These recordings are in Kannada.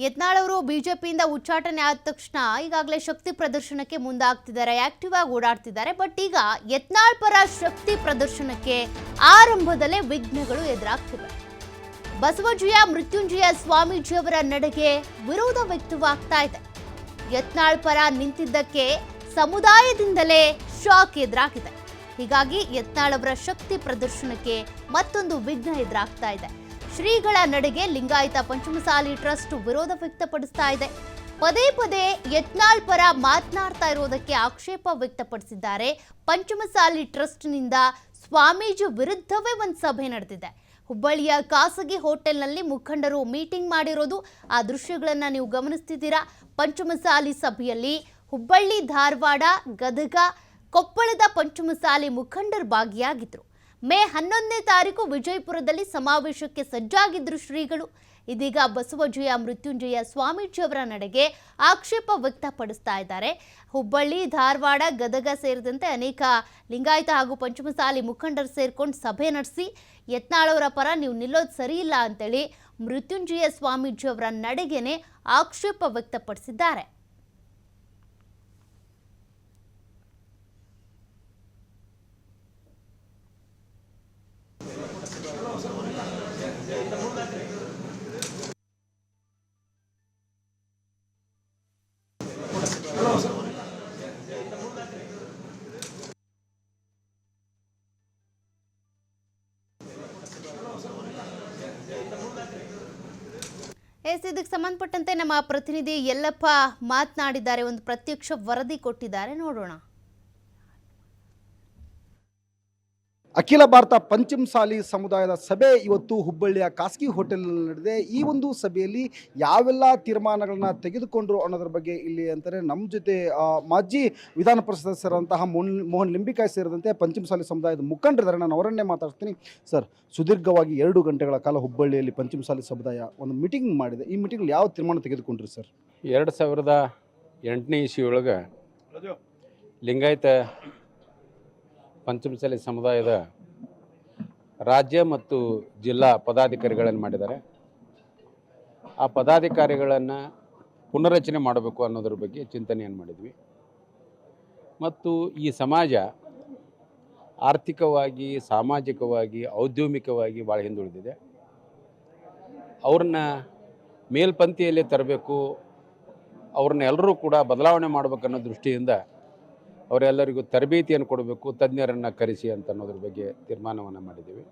ಯತ್ನಾಳ್ ಅವರು ಬಿಜೆಪಿಯಿಂದ ಉಚ್ಚಾಟನೆ ಆದ ತಕ್ಷಣ ಈಗಾಗಲೇ ಶಕ್ತಿ ಪ್ರದರ್ಶನಕ್ಕೆ ಮುಂದಾಗ್ತಿದ್ದಾರೆ, ಆಕ್ಟಿವ್ ಆಗಿ ಓಡಾಡ್ತಿದ್ದಾರೆ. ಬಟ್ ಈಗ ಯತ್ನಾಳ್ ಪರ ಶಕ್ತಿ ಪ್ರದರ್ಶನಕ್ಕೆ ಆರಂಭದಲ್ಲೇ ವಿಘ್ನಗಳು ಎದುರಾಗ್ತಿವೆ. ಬಸವಜಯ ಮೃತ್ಯುಂಜಯ ಸ್ವಾಮೀಜಿಯವರ ನಡೆಗೆ ವಿರೋಧ ವ್ಯಕ್ತವಾಗ್ತಾ ಇದೆ. ಯತ್ನಾಳ್ ಪರ ನಿಂತಿದ್ದಕ್ಕೆ ಸಮುದಾಯದಿಂದಲೇ ಶಾಕ್ ಎದುರಾಗಿದೆ. ಹೀಗಾಗಿ ಯತ್ನಾಳ್ ಅವರ ಶಕ್ತಿ ಪ್ರದರ್ಶನಕ್ಕೆ ಮತ್ತೊಂದು ವಿಘ್ನ ಎದುರಾಗ್ತಾ ಇದೆ. ಶ್ರೀಗಳ ನಡೆಗೆ ಲಿಂಗಾಯತ ಪಂಚಮಸಾಲಿ ಟ್ರಸ್ಟ್ ವಿರೋಧ ವ್ಯಕ್ತಪಡಿಸ್ತಾ ಇದೆ. ಪದೇ ಪದೇ ಯತ್ನಾಳ್ ಪರ ಮಾತನಾಡ್ತಾ ಇರೋದಕ್ಕೆ ಆಕ್ಷೇಪ ವ್ಯಕ್ತಪಡಿಸಿದ್ದಾರೆ. ಪಂಚಮಸಾಲಿ ಟ್ರಸ್ಟ್ನಿಂದ ಸ್ವಾಮೀಜಿ ವಿರುದ್ಧವೇ ಒಂದು ಸಭೆ ನಡೆದಿದೆ. ಹುಬ್ಬಳ್ಳಿಯ ಖಾಸಗಿ ಹೋಟೆಲ್ನಲ್ಲಿ ಮುಖಂಡರು ಮೀಟಿಂಗ್ ಮಾಡಿರೋದು ಆ ದೃಶ್ಯಗಳನ್ನು ನೀವು ಗಮನಿಸ್ತಿದ್ದೀರಾ. ಪಂಚಮಸಾಲಿ ಸಭೆಯಲ್ಲಿ ಹುಬ್ಬಳ್ಳಿ, ಧಾರವಾಡ, ಗದಗ, ಕೊಪ್ಪಳದ ಪಂಚಮಸಾಲಿ ಮುಖಂಡರು ಭಾಗಿಯಾಗಿದ್ದರು. ಮೇ 11ನೇ ತಾರೀಕು ವಿಜಯಪುರದಲ್ಲಿ ಸಮಾವೇಶಕ್ಕೆ ಸಜ್ಜಾಗಿದ್ದರು ಶ್ರೀಗಳು. ಇದೀಗ ಬಸವಜಯ ಮೃತ್ಯುಂಜಯ ಸ್ವಾಮೀಜಿಯವರ ನಡೆಗೆ ಆಕ್ಷೇಪ ವ್ಯಕ್ತಪಡಿಸ್ತಾ ಇದ್ದಾರೆ. ಹುಬ್ಬಳ್ಳಿ, ಧಾರವಾಡ, ಗದಗ ಸೇರಿದಂತೆ ಅನೇಕ ಲಿಂಗಾಯತ ಹಾಗೂ ಪಂಚಮಸಾಲಿ ಮುಖಂಡರು ಸೇರ್ಕೊಂಡು ಸಭೆ ನಡೆಸಿ ಯತ್ನಾಳ್ ಅವರ ಪರ ನೀವು ನಿಲ್ಲೋದು ಸರಿ ಇಲ್ಲ ಅಂತೇಳಿ ಮೃತ್ಯುಂಜಯ ಸ್ವಾಮೀಜಿಯವರ ನಡೆಗೆನೆ ಆಕ್ಷೇಪ ವ್ಯಕ್ತಪಡಿಸಿದ್ದಾರೆ. ಇದಕ್ಕೆ ಸಂಬಂಧಪಟ್ಟಂತೆ ನಮ್ಮ ಪ್ರತಿನಿಧಿ ಯಲ್ಲಪ್ಪ ಮಾತನಾಡಿದ್ದಾರೆ, ಒಂದು ಪ್ರತ್ಯಕ್ಷ ವರದಿ ಕೊಟ್ಟಿದ್ದಾರೆ, ನೋಡೋಣ. ಅಖಿಲ ಭಾರತ ಪಂಚಮಸಾಲಿ ಸಮುದಾಯದ ಸಭೆ ಇವತ್ತು ಹುಬ್ಬಳ್ಳಿಯ ಖಾಸಗಿ ಹೋಟೆಲ್ನಲ್ಲಿ ನಡೆದಿದೆ. ಈ ಒಂದು ಸಭೆಯಲ್ಲಿ ಯಾವೆಲ್ಲ ತೀರ್ಮಾನಗಳನ್ನ ತೆಗೆದುಕೊಂಡ್ರು ಅನ್ನೋದ್ರ ಬಗ್ಗೆ ಇಲ್ಲಿ ಅಂತಾರೆ ನಮ್ಮ ಜೊತೆ ಮಾಜಿ ವಿಧಾನ ಪರಿಷತ್ ಸದಸ್ಯರಂತಹ ಮೋಹನ್ ಲಿಂಬಿಕಾಯಿ ಸೇರಿದಂತೆ ಪಂಚಮಸಾಲಿ ಸಮುದಾಯದ ಮುಖಂಡರಿದ್ದಾರೆ. ನಾನು ಅವರನ್ನೇ ಮಾತಾಡ್ತೀನಿ. ಸರ್, ಸುದೀರ್ಘವಾಗಿ 2 ಗಂಟೆಗಳ ಕಾಲ ಹುಬ್ಬಳ್ಳಿಯಲ್ಲಿ ಪಂಚಮಸಾಲಿ ಸಮುದಾಯ ಒಂದು ಮೀಟಿಂಗ್ ಮಾಡಿದೆ. ಈ ಮೀಟಿಂಗ್ ಯಾವ ತೀರ್ಮಾನ ತೆಗೆದುಕೊಂಡ್ರಿ ಸರ್? 2008ನೇ ಇಸ್ವಿಯೊಳಗೆ ಲಿಂಗಾಯತ ಪಂಚಮಸಾಲಿ ಸಮುದಾಯದ ರಾಜ್ಯ ಮತ್ತು ಜಿಲ್ಲಾ ಪದಾಧಿಕಾರಿಗಳನ್ನು ಮಾಡಿದ್ದಾರೆ. ಆ ಪದಾಧಿಕಾರಿಗಳನ್ನು ಪುನರ್ರಚನೆ ಮಾಡಬೇಕು ಅನ್ನೋದ್ರ ಬಗ್ಗೆ ಚಿಂತನೆಯನ್ನು ಮಾಡಿದ್ವಿ. ಮತ್ತು ಈ ಸಮಾಜ ಆರ್ಥಿಕವಾಗಿ, ಸಾಮಾಜಿಕವಾಗಿ, ಔದ್ಯಮಿಕವಾಗಿ ಭಾಳ ಹಿಂದುಳಿದಿದೆ. ಅವ್ರನ್ನ ಮೇಲ್ಪಂಕ್ತಿಯಲ್ಲಿ ತರಬೇಕು, ಅವ್ರನ್ನ ಎಲ್ಲರೂ ಕೂಡ ಬದಲಾವಣೆ ಮಾಡಬೇಕನ್ನೋ ದೃಷ್ಟಿಯಿಂದ ಅವರೆಲ್ಲರಿಗೂ ತರಬೇತಿಯನ್ನು ಕೊಡಬೇಕು, ತಜ್ಞರನ್ನು ಕರೆಸಿ ಅಂತ ಅನ್ನೋದ್ರ ಬಗ್ಗೆ ತೀರ್ಮಾನವನ್ನು ಮಾಡಿದ್ದೀವಿ.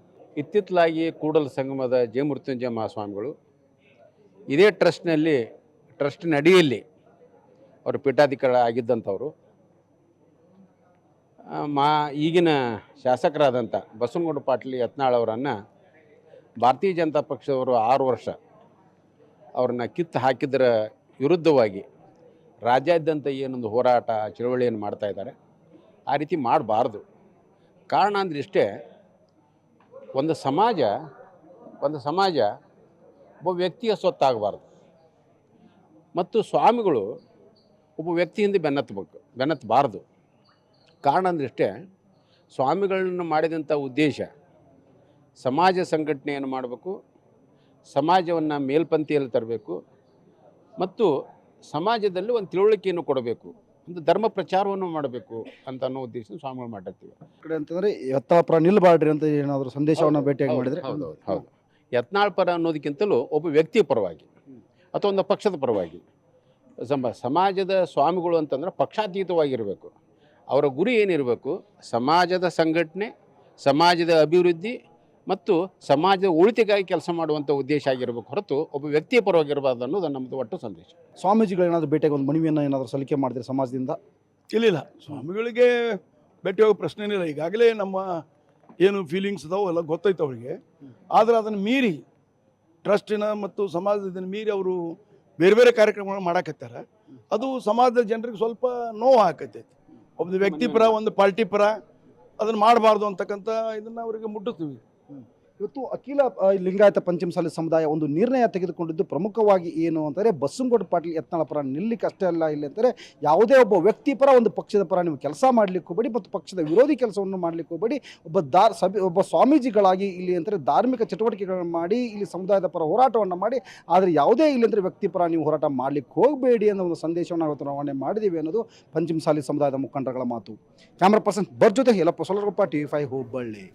ಇತ್ತಿತ್ತಲಾಗಿ ಕೂಡಲ ಸಂಗಮದ ಜಯ ಮೃತ್ಯುಂಜಯ ಮಹಾಸ್ವಾಮಿಗಳು ಇದೇ ಟ್ರಸ್ಟ್ನ ಅಡಿಯಲ್ಲಿ ಅವರು ಪೀಠಾಧಿಕಾರಿ ಆಗಿದ್ದಂಥವರು ಈಗಿನ ಶಾಸಕರಾದಂಥ ಬಸವನಗೌಡ ಪಾಟೀಲ್ ಯತ್ನಾಳ್ ಅವರನ್ನು ಭಾರತೀಯ ಜನತಾ ಪಕ್ಷದವರು 6 ವರ್ಷ ಅವ್ರನ್ನ ಕಿತ್ತು ಹಾಕಿದ್ದರ ವಿರುದ್ಧವಾಗಿ ರಾಜ್ಯಾದ್ಯಂತ ಏನೊಂದು ಹೋರಾಟ ಚಳವಳಿಯನ್ನು ಮಾಡ್ತಾ ಇದ್ದಾರೆ. ಆ ರೀತಿ ಮಾಡಬಾರ್ದು. ಕಾರಣ ಅಂದರೆ ಇಷ್ಟೇ, ಒಂದು ಸಮಾಜ ಒಬ್ಬ ವ್ಯಕ್ತಿಯ ಸ್ವತ್ತಾಗಬಾರ್ದು. ಮತ್ತು ಸ್ವಾಮಿಗಳು ಒಬ್ಬ ವ್ಯಕ್ತಿಯಿಂದ ಬೆನ್ನತ್ತಬಾರ್ದು. ಕಾರಣ ಅಂದರೆ ಇಷ್ಟೇ, ಸ್ವಾಮಿಗಳನ್ನು ಮಾಡಿದಂಥ ಉದ್ದೇಶ ಸಮಾಜ ಸಂಘಟನೆಯನ್ನು ಮಾಡಬೇಕು, ಸಮಾಜವನ್ನು ಮೇಲ್ಪಂಕ್ತಿಯಲ್ಲಿ ತರಬೇಕು ಮತ್ತು ಸಮಾಜದಲ್ಲಿ ಒಂದು ತಿಳುವಳಿಕೆಯನ್ನು ಕೊಡಬೇಕು, ಒಂದು ಧರ್ಮ ಪ್ರಚಾರವನ್ನು ಮಾಡಬೇಕು ಅಂತ ಅನ್ನೋ ಉದ್ದೇಶ ಸ್ವಾಮಿಗಳು ಮಾಡಿರ್ತೀವಿ. ಕಡೆ ಅಂತಂದರೆ ಯತ್ನಾಳ್ ಪರ ನಿಲ್ಲಬಾರ್ರಿ ಅಂತ ಏನಾದರೂ ಸಂದೇಶವನ್ನು ಭೇಟಿಯಾಗಿ ಮಾಡಿದರೆ? ಹೌದು. ಯತ್ನಾಳ್ ಪರ ಅನ್ನೋದಕ್ಕಿಂತಲೂ ಒಬ್ಬ ವ್ಯಕ್ತಿಯ ಪರವಾಗಿ ಅಥವಾ ಒಂದು ಪಕ್ಷದ ಪರವಾಗಿ ಸಮಾಜದ ಸ್ವಾಮಿಗಳು ಅಂತಂದ್ರೆ ಪಕ್ಷಾತೀತವಾಗಿರಬೇಕು. ಅವರ ಗುರಿ ಏನಿರಬೇಕು? ಸಮಾಜದ ಸಂಘಟನೆ, ಸಮಾಜದ ಅಭಿವೃದ್ಧಿ ಮತ್ತು ಸಮಾಜದ ಉಳಿತಿಗಾಗಿ ಕೆಲಸ ಮಾಡುವಂಥ ಉದ್ದೇಶ ಆಗಿರಬೇಕು ಹೊರತು ಒಬ್ಬ ವ್ಯಕ್ತಿಯ ಪರವಾಗಿರಬಾರ್ದು ಅನ್ನೋದು ನಮ್ಮದು ಒಟ್ಟು ಸಂದೇಶ. ಸ್ವಾಮೀಜಿಗಳೇನಾದರೂ ಭೇಟಿಯಾಗಿ ಒಂದು ಮನವಿಯನ್ನು ಏನಾದರೂ ಸಲ್ಲಿಕೆ ಮಾಡಿದ್ರೆ ಸಮಾಜದಿಂದ? ಇಲ್ಲ, ಸ್ವಾಮಿಗಳಿಗೆ ಭೇಟಿ ಹೋಗೋ ಪ್ರಶ್ನೆ ಏನಿಲ್ಲ. ಈಗಾಗಲೇ ನಮ್ಮ ಏನು ಫೀಲಿಂಗ್ಸ್ ಅದಾವೆ ಎಲ್ಲ ಗೊತ್ತೈತೆ ಅವರಿಗೆ. ಆದರೆ ಅದನ್ನು ಮೀರಿ ಟ್ರಸ್ಟಿನ ಮತ್ತು ಸಮಾಜದನ್ನು ಮೀರಿ ಅವರು ಬೇರೆ ಬೇರೆ ಕಾರ್ಯಕ್ರಮಗಳನ್ನ ಮಾಡಾಕತ್ತಾರೆ. ಅದು ಸಮಾಜದ ಜನರಿಗೆ ಸ್ವಲ್ಪ ನೋವು ಹಾಕೈತೆ. ಒಬ್ಬ ವ್ಯಕ್ತಿ ಪರ, ಒಂದು ಪಾರ್ಟಿ ಪರ ಅದನ್ನು ಮಾಡಬಾರ್ದು ಅಂತಕ್ಕಂಥ ಇದನ್ನು ಅವರಿಗೆ ಮುಟ್ಟಿಸ್ತೀವಿ. ಇವತ್ತು ಅಖಿಲ ಲಿಂಗಾಯತ ಪಂಚಮಸಾಲಿ ಸಮುದಾಯ ಒಂದು ನಿರ್ಣಯ ತೆಗೆದುಕೊಂಡಿದ್ದು ಪ್ರಮುಖವಾಗಿ ಏನು ಅಂತಂದರೆ ಬಸವನಗೌಡ ಪಾಟೀಲ್ ಯತ್ನಾಳ ಪರ ನಿಲ್ಲಕ್ಕೆ ಅಷ್ಟೇ ಅಲ್ಲ, ಇಲ್ಲಿ ಅಂತಾರೆ ಯಾವುದೇ ಒಬ್ಬ ವ್ಯಕ್ತಿ ಪರ ಒಂದು ಪಕ್ಷದ ಪರ ನೀವು ಕೆಲಸ ಮಾಡಲಿಕ್ಕೆ ಹೋಗಬೇಡಿ ಮತ್ತು ಪಕ್ಷದ ವಿರೋಧಿ ಕೆಲಸವನ್ನು ಮಾಡಲಿಕ್ಕೆ ಹೋಗಬೇಡಿ. ಒಬ್ಬ ಸ್ವಾಮೀಜಿಗಳಾಗಿ ಇಲ್ಲಿ ಅಂತಾರೆ ಧಾರ್ಮಿಕ ಚಟುವಟಿಕೆಗಳನ್ನು ಮಾಡಿ ಇಲ್ಲಿ ಸಮುದಾಯದ ಪರ ಹೋರಾಟವನ್ನು ಮಾಡಿ, ಆದರೆ ಯಾವುದೇ ಇಲ್ಲಿ ಅಂದರೆ ವ್ಯಕ್ತಿ ಪರ ನೀವು ಹೋರಾಟ ಮಾಡಲಿಕ್ಕೆ ಹೋಗಬೇಡಿ ಅನ್ನೋ ಒಂದು ಸಂದೇಶವನ್ನು ಇವತ್ತು ರವಾನೆ ಮಾಡಿದ್ದೀವಿ ಅನ್ನೋದು ಪಂಚಮಸಾಲಿ ಸಮುದಾಯದ ಮುಖಂಡರುಗಳ ಮಾತು. ಕ್ಯಾಮ್ರಾ ಪರ್ಸನ್ ಜೊತೆ ಯಲ್ಲಪ್ಪ ಸೊಲರಗೊಪ್ಪ, TV5 ಹುಬ್ಬಳ್ಳಿ.